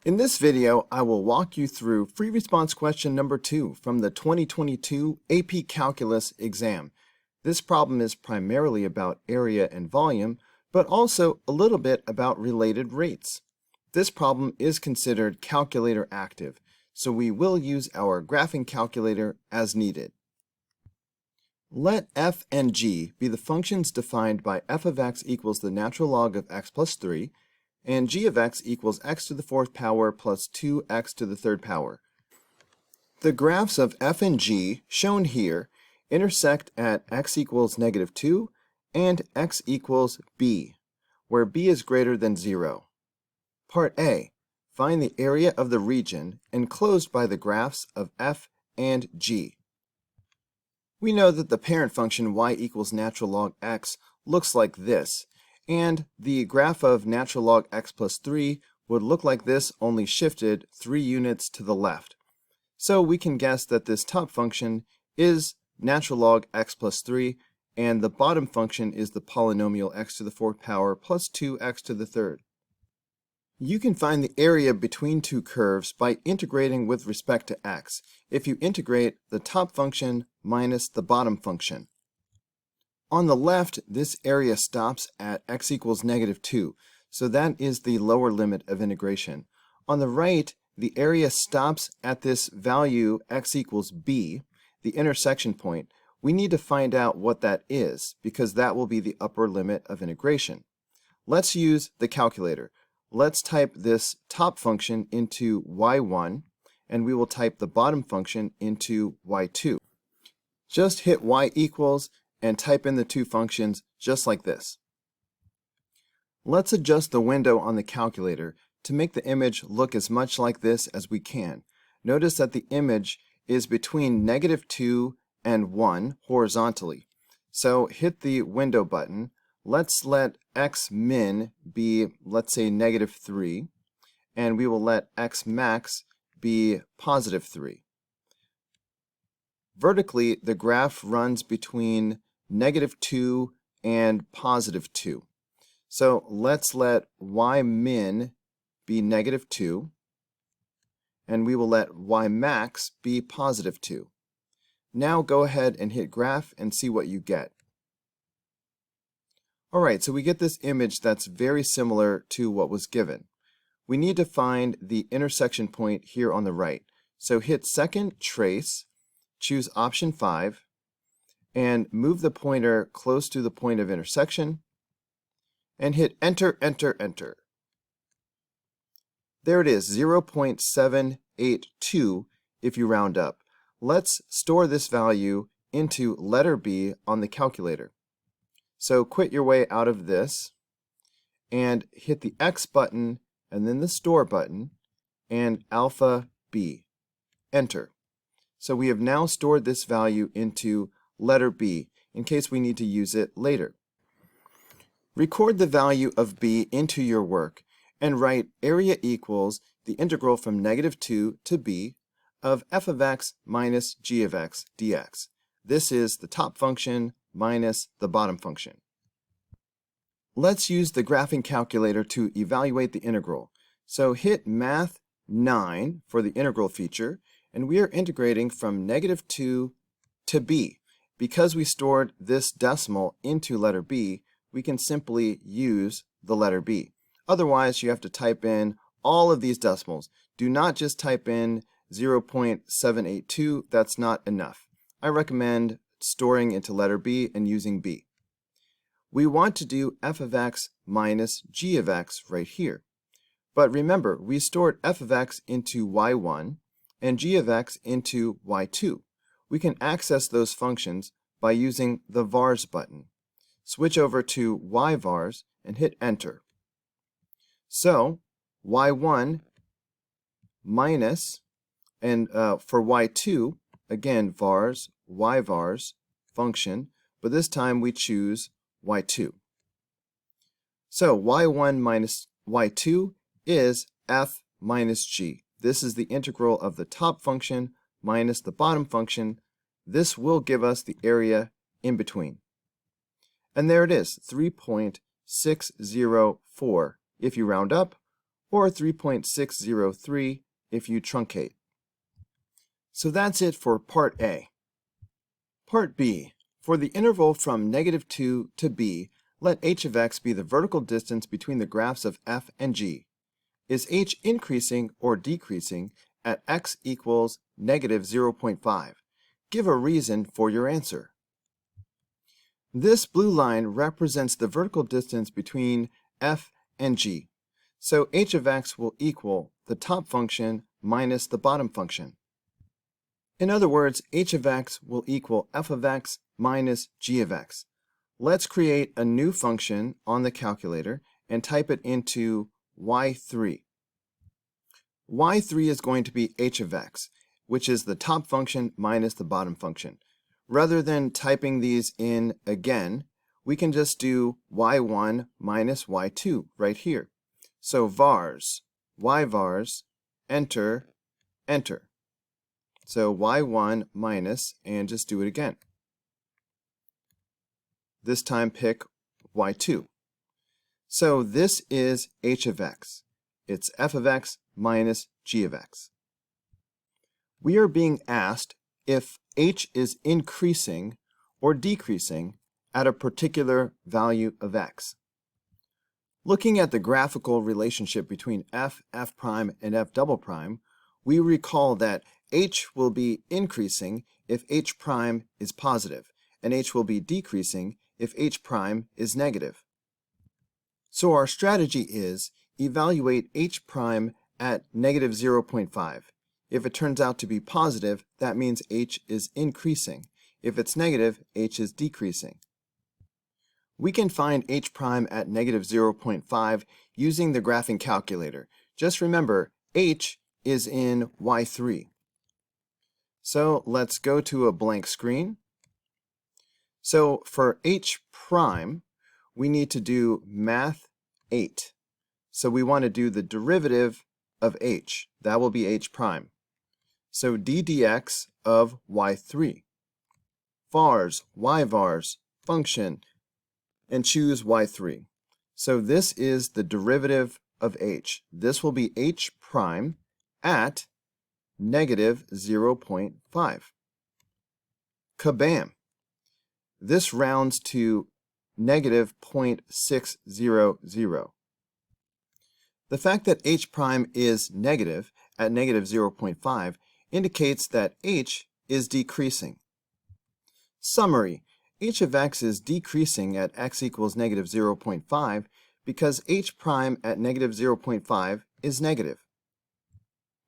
In this video, I will walk you through free response question number 2 from the 2022 AP Calculus exam. This problem is primarily about area and volume, but also a little bit about related rates. This problem is considered calculator active, so we will use our graphing calculator as needed. Let f and g be the functions defined by f of x equals the natural log of x plus 3, and g of x equals x to the fourth power plus 2x to the third power. The graphs of f and g, shown here, intersect at x equals negative 2 and x equals b, where b is greater than 0. Part A. Find the area of the region enclosed by the graphs of f and g. We know that the parent function y equals natural log x looks like this, and the graph of natural log x plus 3 would look like this, only shifted 3 units to the left. So we can guess that this top function is natural log x plus 3, and the bottom function is the polynomial x to the fourth power plus 2x to the third. You can find the area between two curves by integrating with respect to x, if you integrate the top function minus the bottom function. On the left, this area stops at x equals negative 2, so that is the lower limit of integration. On the right, the area stops at this value x equals b, the intersection point. We need to find out what that is, because that will be the upper limit of integration. Let's use the calculator. Let's type this top function into y1, and we will type the bottom function into y2. Just hit y equals and type in the two functions just like this. Let's adjust the window on the calculator to make the image look as much like this as we can. Notice that the image is between negative 2 and 1 horizontally. So hit the window button. Let's let x min be, let's say, negative 3, and we will let x max be positive 3. Vertically, the graph runs between negative 2 and positive 2. So let's let y min be negative 2, and we will let y max be positive 2. Now go ahead and hit graph and see what you get. Alright, so we get this image that's very similar to what was given. We need to find the intersection point here on the right. So hit second trace, choose option 5, and move the pointer close to the point of intersection, and hit enter, enter, enter. There it is, 0.782 if you round up. Let's store this value into letter B on the calculator. So quit your way out of this and hit the X button and then the store button and alpha B. Enter. So we have now stored this value into letter B in case we need to use it later. Record the value of B into your work and write area equals the integral from negative 2 to b of f of x minus g of x dx. This is the top function minus the bottom function. Let's use the graphing calculator to evaluate the integral. So hit Math 9 for the integral feature, and we are integrating from negative 2 to b. Because we stored this decimal into letter b, we can simply use the letter b. Otherwise, you have to type in all of these decimals. Do not just type in 0.782, that's not enough. I recommend storing into letter B and using B. We want to do f of x minus g of x right here. But remember, we stored f of x into y1 and g of x into y2. We can access those functions by using the vars button. Switch over to y-vars and hit enter. So y1 minus, and for y2, again vars, y-vars function, but this time we choose y2. So y1 minus y2 is f minus g. This is the integral of the top function minus the bottom function. This will give us the area in between. And there it is, 3.604 if you round up, or 3.603 if you truncate. So that's it for Part A. Part B. For the interval from -2 to b, let h of x be the vertical distance between the graphs of f and g. Is h increasing or decreasing at x equals -0.5? Give a reason for your answer. This blue line represents the vertical distance between f and g. So h of x will equal the top function minus the bottom function. In other words, h of x will equal f of x minus g of x. Let's create a new function on the calculator and type it into y3. y3 is going to be h of x, which is the top function minus the bottom function. Rather than typing these in again, we can just do y1 minus y2 right here. So vars, yvars, enter, enter. So y1 minus, and just do it again. This time pick y2. So this is h of x. It's f of x minus g of x. We are being asked if h is increasing or decreasing at a particular value of x. Looking at the graphical relationship between f prime, and f double prime, we recall that h will be increasing if h prime is positive, and h will be decreasing if h prime is negative. So our strategy is evaluate h prime at -0.5. If it turns out to be positive, that means h is increasing. If it's negative, h is decreasing. We can find h prime at -0.5 using the graphing calculator. Just remember, h is in y3. So let's go to a blank screen. So for h prime, we need to do math 8. So we want to do the derivative of h. That will be h prime. So d dx of y3. Vars, yvars, function, and choose y3. So this is the derivative of h. This will be h prime at -0.5. Kabam! This rounds to -0.600. The fact that h prime is negative at -0.5 indicates that h is decreasing. Summary: h of x is decreasing at x equals -0.5 because h prime at -0.5 is negative.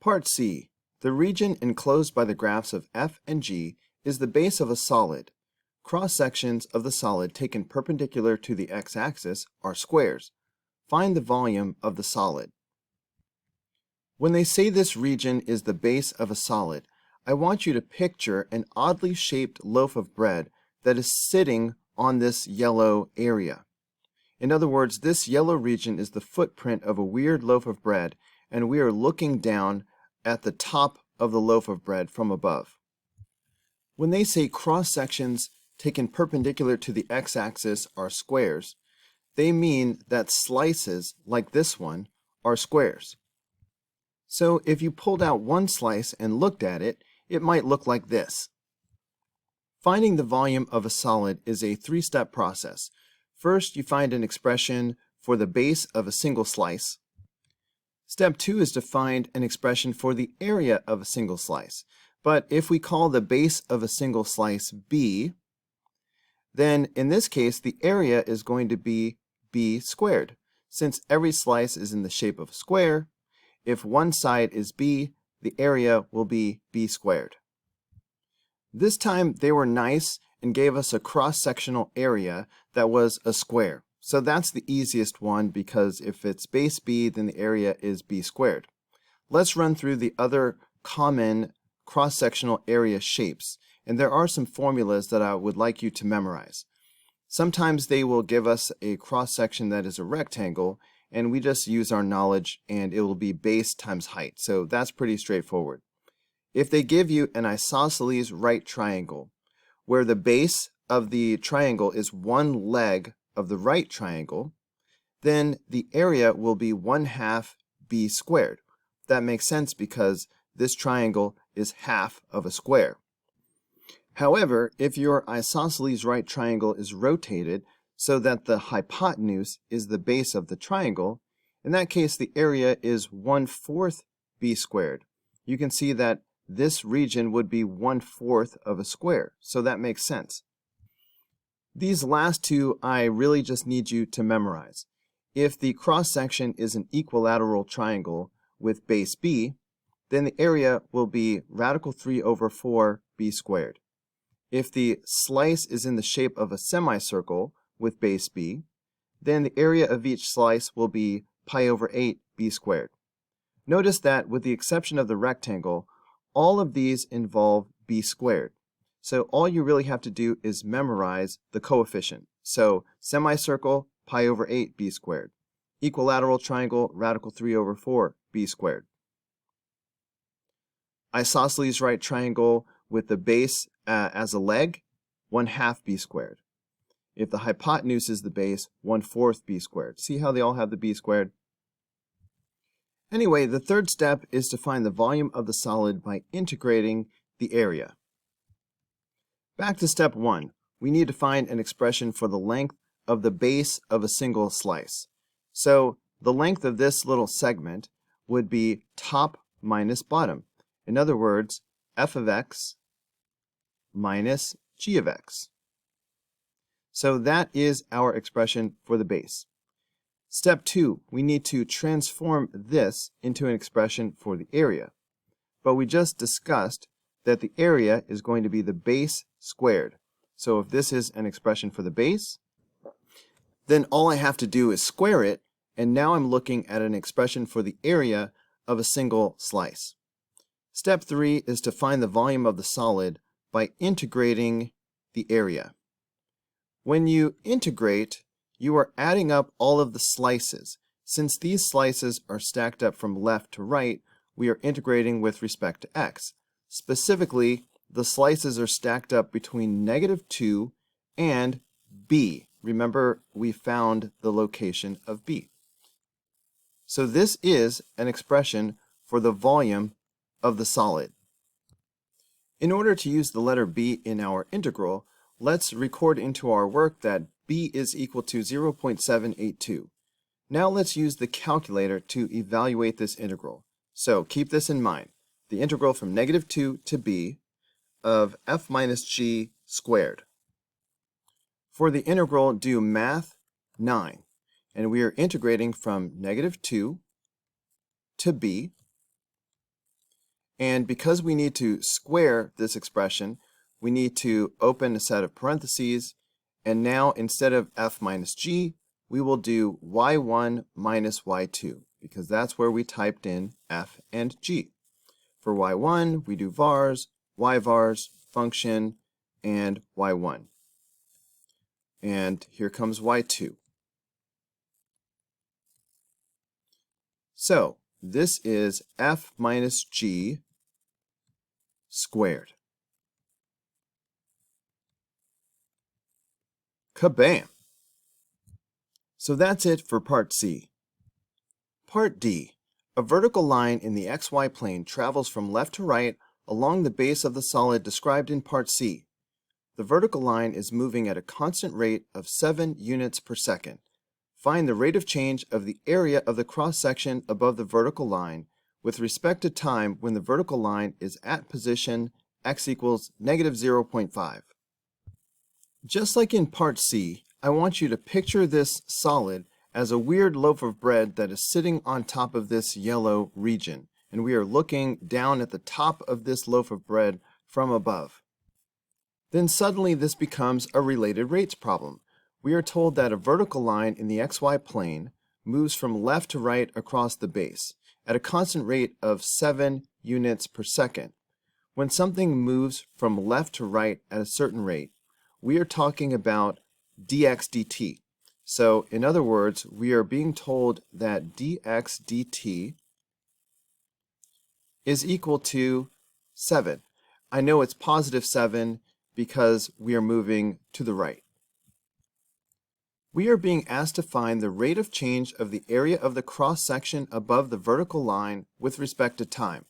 Part C. The region enclosed by the graphs of f and g is the base of a solid. Cross-sections of the solid taken perpendicular to the x-axis are squares. Find the volume of the solid. When they say this region is the base of a solid, I want you to picture an oddly shaped loaf of bread that is sitting on this yellow area. In other words, this yellow region is the footprint of a weird loaf of bread, and we are looking down at the top of the loaf of bread from above. When they say cross-sections taken perpendicular to the x-axis are squares, they mean that slices like this one are squares. So if you pulled out one slice and looked at it, it might look like this. Finding the volume of a solid is a three-step process. First, you find an expression for the base of a single slice. Step 2 is to find an expression for the area of a single slice. But if we call the base of a single slice b, then in this case the area is going to be b squared. Since every slice is in the shape of a square, if one side is b, the area will be b squared. This time they were nice and gave us a cross-sectional area that was a square. So that's the easiest one because if it's base b, then the area is b squared. Let's run through the other common cross-sectional area shapes, and there are some formulas that I would like you to memorize. Sometimes they will give us a cross-section that is a rectangle, and we just use our knowledge and it will be base times height. So that's pretty straightforward. If they give you an isosceles right triangle, where the base of the triangle is one leg of the right triangle, then the area will be 1/2 b squared. That makes sense because this triangle is half of a square. However, if your isosceles right triangle is rotated so that the hypotenuse is the base of the triangle, in that case the area is 1/4 b squared. You can see that this region would be 1/4 of a square, so that makes sense. These last two I really just need you to memorize. If the cross-section is an equilateral triangle with base b, then the area will be radical 3/4 b squared. If the slice is in the shape of a semicircle with base b, then the area of each slice will be pi/8 b squared. Notice that with the exception of the rectangle, all of these involve b squared. So all you really have to do is memorize the coefficient. So semicircle, pi/8 b squared. Equilateral triangle, radical 3/4 b squared. Isosceles right triangle with the base as a leg, 1/2 b squared. If the hypotenuse is the base, 1/4 b squared. See how they all have the b squared? Anyway, the third step is to find the volume of the solid by integrating the area. Back to step 1, we need to find an expression for the length of the base of a single slice. So the length of this little segment would be top minus bottom. In other words, f of x minus g of x. So that is our expression for the base. Step 2, we need to transform this into an expression for the area. But we just discussed that the area is going to be the base squared. So if this is an expression for the base, then all I have to do is square it, and now I'm looking at an expression for the area of a single slice. Step 3 is to find the volume of the solid by integrating the area. When you integrate, you are adding up all of the slices. Since these slices are stacked up from left to right, we are integrating with respect to x. Specifically, the slices are stacked up between -2 and b. Remember, we found the location of b. So this is an expression for the volume of the solid. In order to use the letter b in our integral, let's record into our work that b is equal to 0.782. Now let's use the calculator to evaluate this integral. So keep this in mind. The integral from -2 to b of f minus g squared. For the integral, do math 9. And we are integrating from -2 to b. And because we need to square this expression, we need to open a set of parentheses. And now instead of f minus g, we will do y1 minus y2, because that's where we typed in f and g. For y1, we do vars, y-vars, function, and y1. And here comes y2. So this is f minus g squared. Kabam! So that's it for part C. Part D. A vertical line in the xy plane travels from left to right along the base of the solid described in part C. The vertical line is moving at a constant rate of 7 units per second. Find the rate of change of the area of the cross-section above the vertical line with respect to time when the vertical line is at position x equals -0.5. Just like in part C, I want you to picture this solid as a weird loaf of bread that is sitting on top of this yellow region, and we are looking down at the top of this loaf of bread from above. Then suddenly this becomes a related rates problem. We are told that a vertical line in the xy plane moves from left to right across the base at a constant rate of 7 units per second. When something moves from left to right at a certain rate, we are talking about dx dt. So in other words, we are being told that dx dt is equal to 7. I know it's positive 7 because we are moving to the right. We are being asked to find the rate of change of the area of the cross-section above the vertical line with respect to time.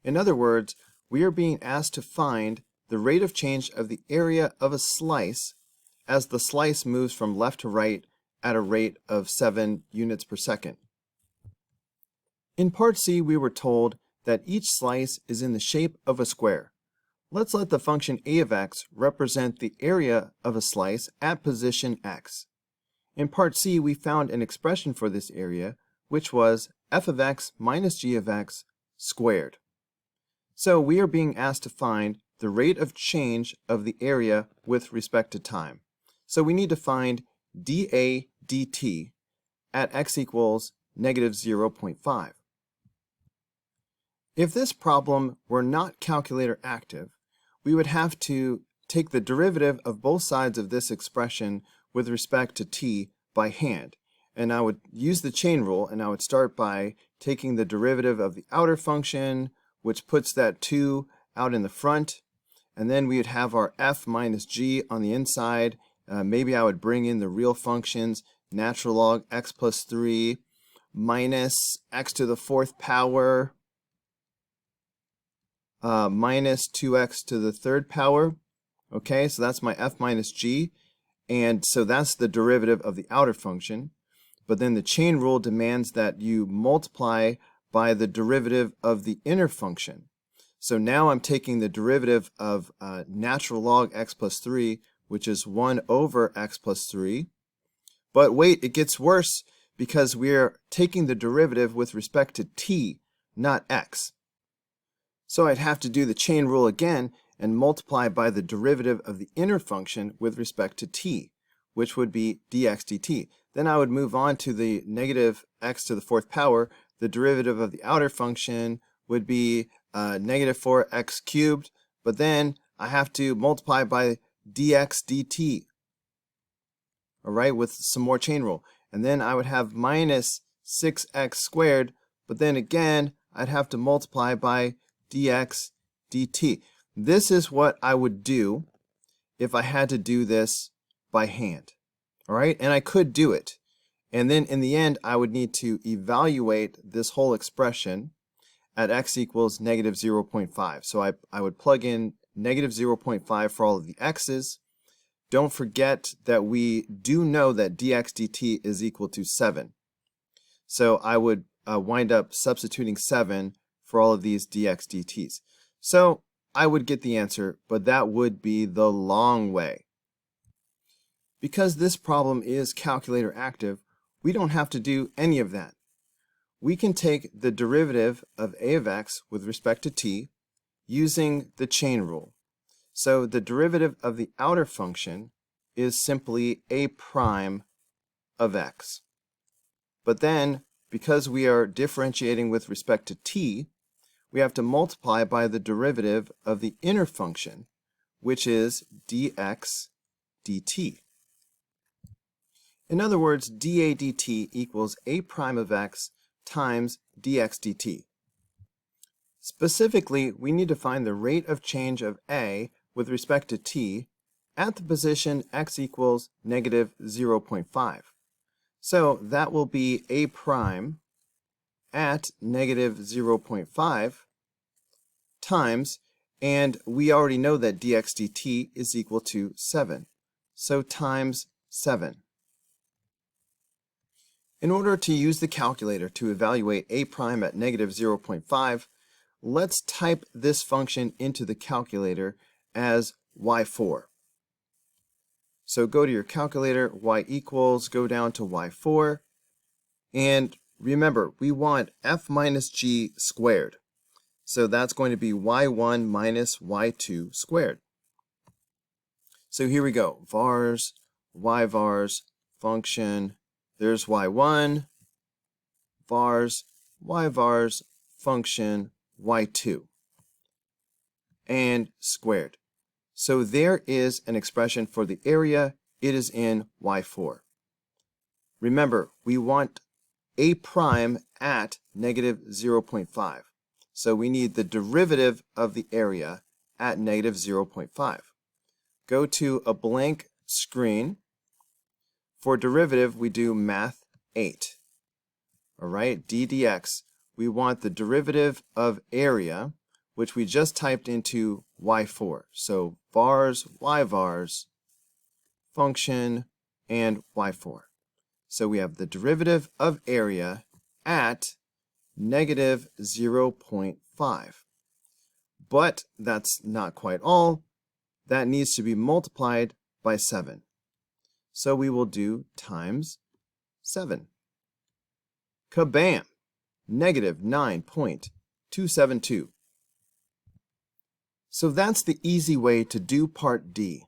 In other words, we are being asked to find the rate of change of the area of a slice as the slice moves from left to right at a rate of 7 units per second. In part C, we were told that each slice is in the shape of a square. Let's let the function a of x represent the area of a slice at position x. In part C, we found an expression for this area, which was f of x minus g of x squared. So we are being asked to find the rate of change of the area with respect to time. So we need to find dA dt at x equals negative 0.5. If this problem were not calculator active, we would have to take the derivative of both sides of this expression with respect to t by hand. And I would use the chain rule, and I would start by taking the derivative of the outer function, which puts that 2 out in the front, and then we would have our f minus g on the inside. Maybe I would bring in the real functions, natural log x plus 3 minus x to the 4th power minus 2x to the 3rd power. Okay, so that's my f minus g, and so that's the derivative of the outer function. But then the chain rule demands that you multiply by the derivative of the inner function. So now I'm taking the derivative of natural log x plus 3, which is 1 over x plus 3. But wait, it gets worse because we're taking the derivative with respect to t, not x. So I'd have to do the chain rule again and multiply by the derivative of the inner function with respect to t, which would be dx dt. Then I would move on to the negative x to the 4th power. The derivative of the outer function would be negative 4x cubed, but then I have to multiply by dx dt, all right, with some more chain rule. And then I would have minus 6x squared, but then again, I'd have to multiply by dx dt. This is what I would do if I had to do this by hand, all right? And I could do it. And then in the end, I would need to evaluate this whole expression at x equals negative 0.5. So I would plug in negative 0.5 for all of the x's. Don't forget that we do know that dx dt is equal to 7. So I would wind up substituting 7 for all of these dx dt's. So I would get the answer, but that would be the long way. Because this problem is calculator active, we don't have to do any of that. We can take the derivative of a of x with respect to t using the chain rule. So the derivative of the outer function is simply a prime of x. But then, because we are differentiating with respect to t, we have to multiply by the derivative of the inner function, which is dx dt. In other words, dA dt equals a prime of x times dx dt. Specifically, we need to find the rate of change of a with respect to t at the position x equals negative 0.5. So that will be a prime at negative 0.5 times, and we already know that dx dt is equal to 7. So times 7. In order to use the calculator to evaluate a prime at negative 0.5, let's type this function into the calculator as y4. So go to your calculator, y equals, go down to y4, and remember, we want f minus g squared. So that's going to be y1 minus y2 squared. So here we go, vars, y-vars, function, there's y1, vars, y-vars, function, y2, and squared. So there is an expression for the area. It is in y4. Remember, we want a prime at negative 0.5. So we need the derivative of the area at negative 0.5. Go to a blank screen, For derivative, we do math 8. All right, d dx. We want the derivative of area, which we just typed into y4. So vars, y-vars, function, and y4. So we have the derivative of area at negative 0.5. But that's not quite all. That needs to be multiplied by 7. So we will do times 7. Kabam! Negative 9.272. So that's the easy way to do part D.